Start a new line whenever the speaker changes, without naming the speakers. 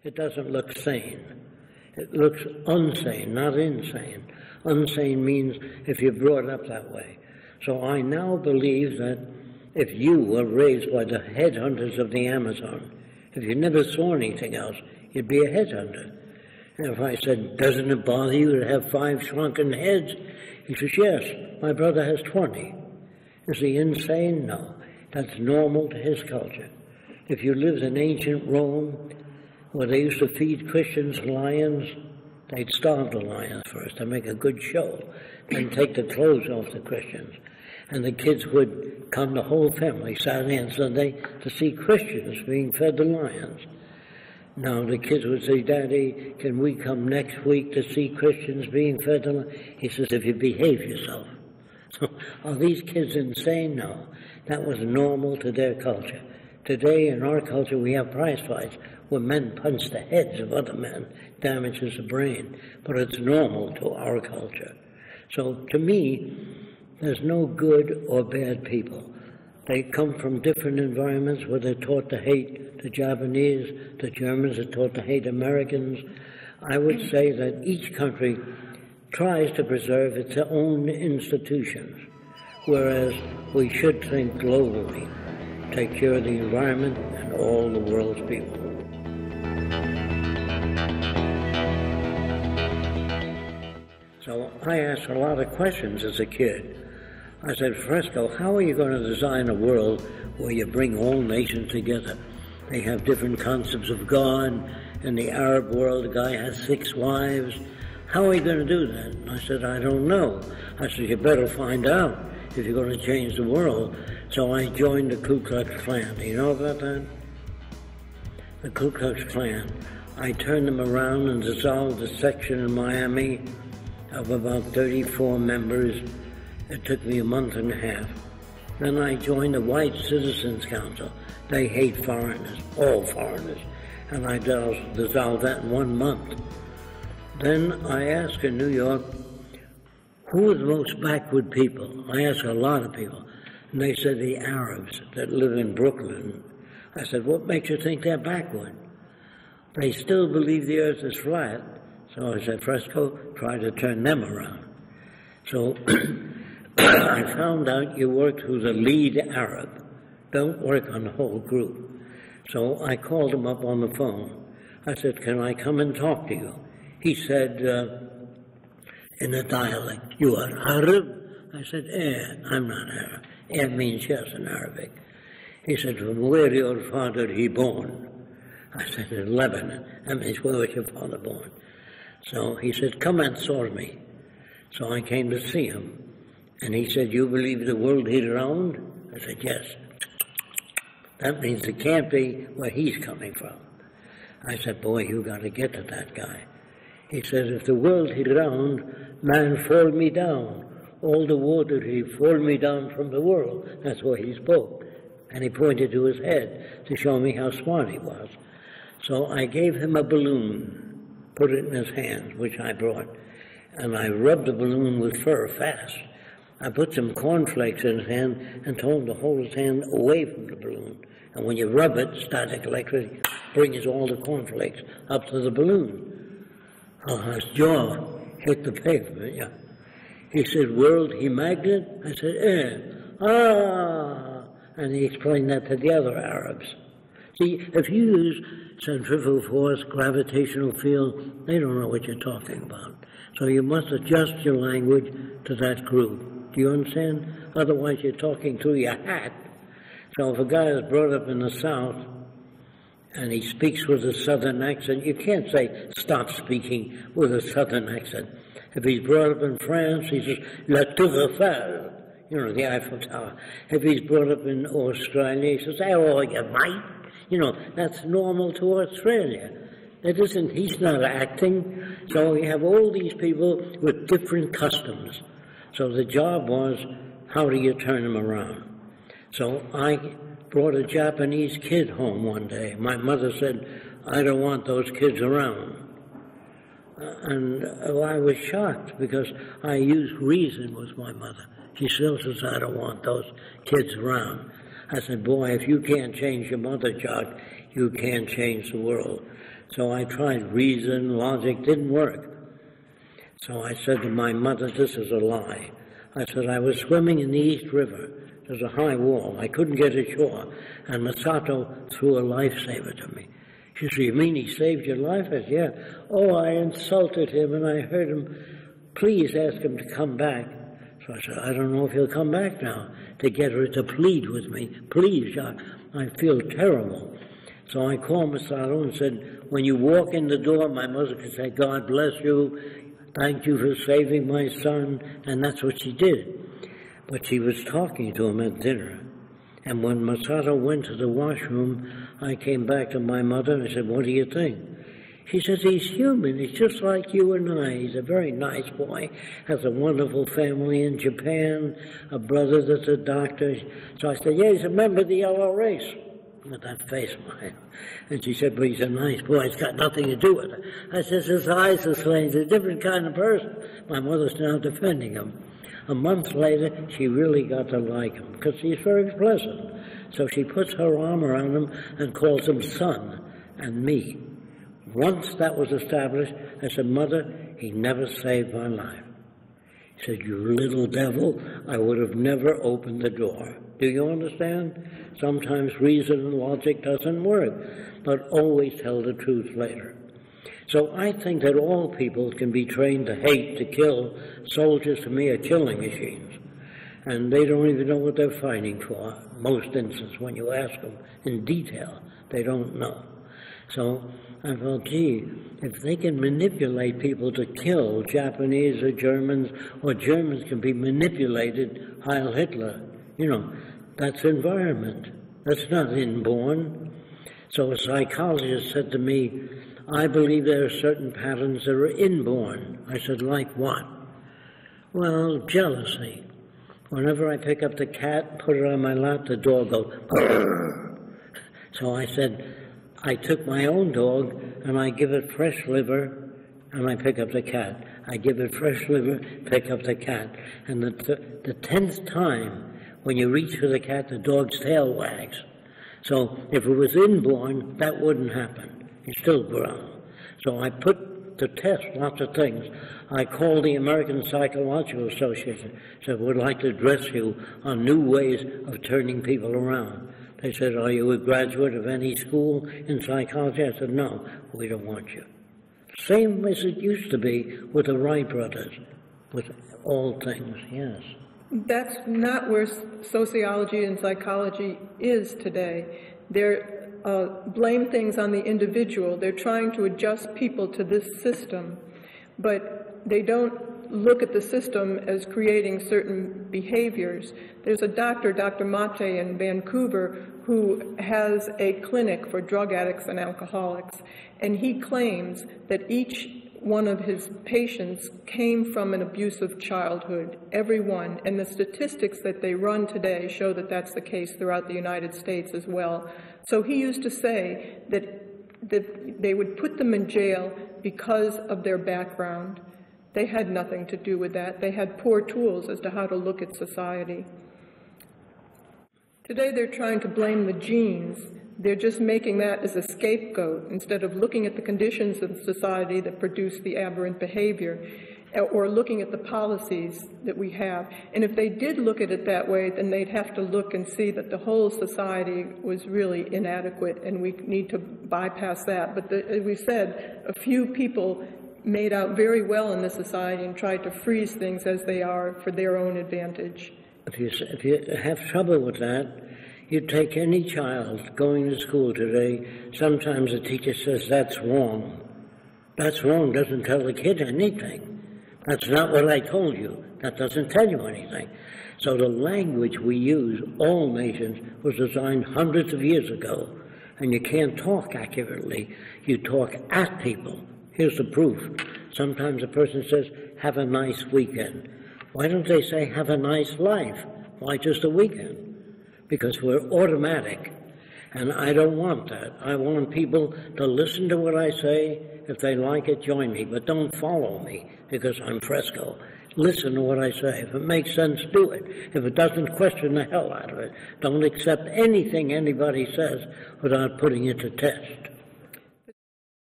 it doesn't look sane. It looks unsane, not insane. Unsane means if you're brought up that way. So I now believe that if you were raised by the headhunters of the Amazon, if you never saw anything else, you'd be a headhunter. And if I said, doesn't it bother you to have 5 shrunken heads? He says, yes, my brother has 20. Is he insane? No. That's normal to his culture. If you lived in ancient Rome, where they used to feed Christians lions, they'd starve the lions first to make a good show, then take the clothes off the Christians. And the kids would come, the whole family, Saturday and Sunday, to see Christians being fed the lions. Now the kids would say, Daddy, can we come next week to see Christians being fed the lions? He says, if you behave yourself. So are these kids insane? No. That was normal to their culture. Today in our culture we have prize fights where men punch the heads of other men, damages the brain. But it's normal to our culture. So to me, there's no good or bad people. They come from different environments where they're taught to hate the Japanese, the Germans are taught to hate Americans. I would say that each country tries to preserve its own institutions, whereas we should think globally, take care of the environment and all the world's people. So I asked a lot of questions as a kid. I said, Fresco, how are you going to design a world where you bring all nations together? They have different concepts of God. In the Arab world, the guy has 6 wives. How are you going to do that? And I said, I don't know. I said, you better find out if you're going to change the world. So I joined the Ku Klux Klan. Do you know about that? The Ku Klux Klan. I turned them around and dissolved a section in Miami of about 34 members. It took me a month and a half. Then I joined the White Citizens Council. They hate foreigners, all foreigners. And I dissolved that in 1 month. Then I asked in New York, who are the most backward people? I asked a lot of people. And they said the Arabs that live in Brooklyn. I said, what makes you think they're backward? They still believe the earth is flat. So I said, Fresco, try to turn them around. So I found out you work with the lead Arab. Don't work on the whole group. So I called him up on the phone. I said, can I come and talk to you? He said, in a dialect, you are Arab? I said, I'm not Arab. Means yes in Arabic. He said, from where your father he born? I said, in Lebanon. That means where was your father born? So he said, come and saw me. So I came to see him. And he said, you believe the world is round? I said, yes. That means it can't be where he's coming from. I said, boy, you got to get to that guy. He said, if the world is round, man fall me down. All the water he fall me down from the world. That's what he spoke. And he pointed to his head to show me how smart he was. So I gave him a balloon, put it in his hand, which I brought, and I rubbed the balloon with fur fast. I put some cornflakes in his hand and told him to hold his hand away from the balloon. And when you rub it, static electricity brings all the cornflakes up to the balloon. Oh, his jaw hit the pavement, yeah. He said, world, he magnet? I said, And he explained that to the other Arabs. See, if you use centrifugal force, gravitational field, they don't know what you're talking about. So you must adjust your language to that group. Do you understand? Otherwise you're talking through your hat. So if a guy is brought up in the South and he speaks with a Southern accent, you can't say, stop speaking with a Southern accent. If he's brought up in France, he says, La Tour Eiffel, the Eiffel Tower. If he's brought up in Australia, he says, oh, you mate. That's normal to Australia. It isn't, he's not acting. So we have all these people with different customs. So the job was, how do you turn them around? So I brought a Japanese kid home one day. My mother said, I don't want those kids around. And I was shocked because I used reason with my mother. She still says, I don't want those kids around. I said, boy, if you can't change your mother, Jacque, you can't change the world. So I tried reason, logic, didn't work. So I said to my mother, this is a lie. I said, I was swimming in the East River. There's a high wall. I couldn't get ashore. And Masato threw a lifesaver to me. She said, you mean he saved your life? I said, yeah. Oh, I insulted him, and I heard him, please ask him to come back. So I said, I don't know if he'll come back now, to get her to plead with me. Please, Jacque, I feel terrible. So I called Masato and said, when you walk in the door, my mother could say, God bless you, thank you for saving my son, and that's what she did. But she was talking to him at dinner. And when Masato went to the washroom, I came back to my mother and I said, what do you think? She says, he's human. He's just like you and I. He's a very nice boy, has a wonderful family in Japan, a brother that's a doctor. So I said, yeah, he's a member of the yellow race. With that face of mine. And she said, but he's a nice boy. It's got nothing to do with it. I said, his eyes are strange. He's a different kind of person. My mother's now defending him. A month later, she really got to like him because he's very pleasant. So she puts her arm around him and calls him son and me. Once that was established, I said, Mother, he never saved my life. He said, you little devil, I would have never opened the door. Do you understand? Sometimes reason and logic doesn't work, but always tell the truth later. So I think that all people can be trained to hate, to kill. Soldiers, to me, are killing machines. And they don't even know what they're fighting for. Most instances, when you ask them in detail, they don't know. So I thought, gee, if they can manipulate people to kill Japanese or Germans can be manipulated, Heil Hitler, that's environment. That's not inborn. So a psychologist said to me, I believe there are certain patterns that are inborn. I said, like what? Well, jealousy. Whenever I pick up the cat, put it on my lap, the dog goes, Brr. So I said, I took my own dog and I give it fresh liver and I pick up the cat. I give it fresh liver, pick up the cat. And the 10th time, when you reach for the cat, the dog's tail wags. So if it was inborn, that wouldn't happen. He still growl. So I put to test lots of things. I called the American Psychological Association, said, would like to address you on new ways of turning people around. They said, are you a graduate of any school in psychology? I said, no, we don't want you. Same as it used to be with the Wright brothers, with all things, yes.
That's not where sociology and psychology is today. They're blame things on the individual. They're trying to adjust people to this system, but they don't look at the system as creating certain behaviors. There's a doctor, Dr. Mate in Vancouver, who has a clinic for drug addicts and alcoholics, and he claims that each one of his patients came from an abusive childhood, every one, and the statistics that they run today show that that's the case throughout the United States as well. So he used to say that they would put them in jail because of their background. They had nothing to do with that. They had poor tools as to how to look at society. Today they're trying to blame the genes. They're just making that as a scapegoat instead of looking at the conditions of society that produce the aberrant behavior or looking at the policies that we have. And if they did look at it that way, then they'd have to look and see that the whole society was really inadequate and we need to bypass that. But as we said, a few people made out very well in the society and tried to freeze things as they are for their own advantage.
If you have trouble with that, you take any child going to school today, sometimes the teacher says, that's wrong. That's wrong doesn't tell the kid anything. That's not what I told you. That doesn't tell you anything. So the language we use, all nations, was designed hundreds of years ago. And you can't talk accurately. You talk at people. Here's the proof. Sometimes a person says, have a nice weekend. Why don't they say, have a nice life? Why just a weekend? Because we're automatic. And I don't want that. I want people to listen to what I say. If they like it, join me. But don't follow me because I'm Fresco. Listen to what I say. If it makes sense, do it. If it doesn't, question the hell out of it. Don't accept anything anybody says without putting it to test.